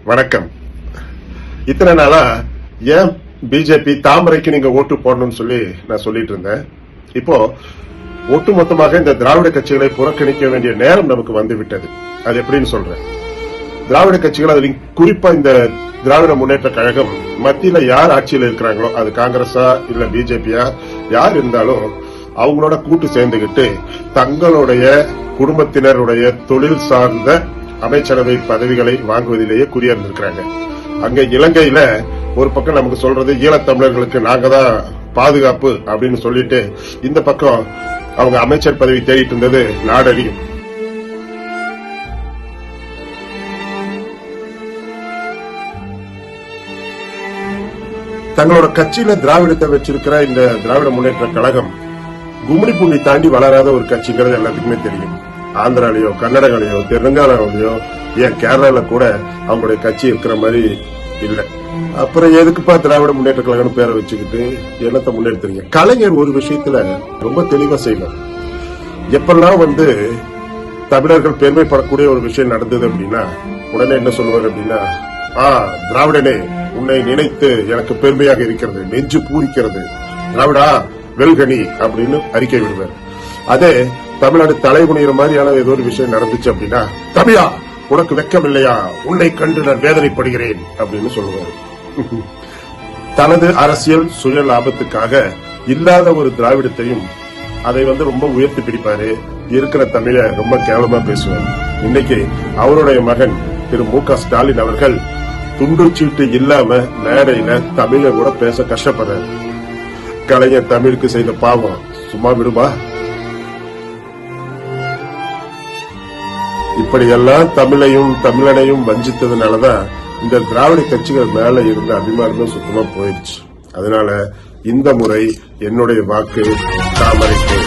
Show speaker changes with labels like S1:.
S1: வணக்கம். இத்தனை நாளா ஏன் பிஜேபி தாமரைக்கு நீங்க ஓட்டு போடணும்னு சொல்லி நான் சொல்லிட்டு இருந்தேன். இப்போ ஒட்டுமொத்தமாக இந்த திராவிட கட்சிகளை புறக்கணிக்க வேண்டிய நேரம் நமக்கு வந்து விட்டது. அது எப்படின்னு சொல்றேன். திராவிட கட்சிகள், அதுல குறிப்பா இந்த திராவிட முன்னேற்ற கழகம் மத்தியில யார் ஆட்சியில் இருக்கிறாங்களோ, அது காங்கிரஸா இல்ல பிஜேபியா யார் இருந்தாலும் அவங்களோட கூட்டு சேர்ந்துகிட்டு தங்களுடைய குடும்பத்தினருடைய தொழில் சார்ந்த அமைச்சரவை பதவிகளை வாங்குவதிலேயே குறியிருந்திருக்கிறாங்க. அங்க இலங்கையில ஒரு பக்கம் நமக்கு சொல்றது ஈழத்தமிழர்களுக்கு நாங்க தான் பாதுகாப்பு அப்படின்னு சொல்லிட்டு, இந்த பக்கம் அவங்க அமைச்சர் பதவி தேடிட்டு இருந்தது நாடறியும். தங்களோட கட்சியில திராவிடத்தை வச்சிருக்கிற இந்த திராவிட முன்னேற்ற கழகம் கும்மிடி பூண்டி தாண்டி வளராத ஒரு கட்சிங்கிறது எல்லாத்துக்குமே தெரியும். ஆந்திராலயோ கர்நாடகாலயோ தெலுங்கானாவிலயோ ஏன் கேரளால கூட அவங்களுடைய கட்சி இருக்கிற மாதிரி இல்ல. அப்புறம் எதுக்குப்பா திராவிட முன்னேற்ற கழகம் பேரை வச்சுக்கிட்டு என்னத்தை முன்னெடுத்துறீங்க? கலைஞர் ஒரு விஷயத்துல ரொம்ப தெளிவா செய்யலாம். எப்பெல்லாம் தமிழர்கள் பெருமைப்படக்கூடிய ஒரு விஷயம் நடந்தது அப்படின்னா உடனே என்ன சொல்லுவார் அப்படின்னா, திராவிடனே உன்னை நினைத்து எனக்கு பெருமையாக இருக்கிறது, நெஞ்சு பூரிக்கிறது, திராவிடா வெல்கனி அப்படின்னு அறிக்கை விடுவார். அதே தமிழ்நாடு தலைகுனிகிற மாதிரியான ஏதோ ஒரு விஷயம் நடந்துச்சு அப்படின்னா, தமிழா உனக்கு வெக்கம் இல்லையா, உன்னை கண்டு நான் வேதனைப்படுகிறேன் அப்படின்னு சொல்லுவாரு. தனது அரசியல் சுய லாபத்துக்காக இல்லாத ஒரு திராவிடத்தையும் அதை ரொம்ப உயர்த்தி பிடிப்பாரு. இருக்கிற தமிழ ரொம்ப கேவலமா பேசுவார். இன்னைக்கு அவருடைய மகன் திரு மு.க. ஸ்டாலின் அவர்கள் துண்டுச்சீட்டு இல்லாம மேடையில தமிழ கூட பேச கஷ்டப்படுறாரு. கலைஞர் தமிழுக்கு செய்த பாவம் சும்மா விடுமா? இப்படியெல்லாம் தமிழையும் தமிழனையும் வஞ்சித்ததுனாலதான் இந்த திராவிட கட்சிகள் மேல இருந்த அபிமானமும் சுத்தமா போயிடுச்சு. அதனால இந்த முறை என்னுடைய வாக்கு தாமரைக்கு.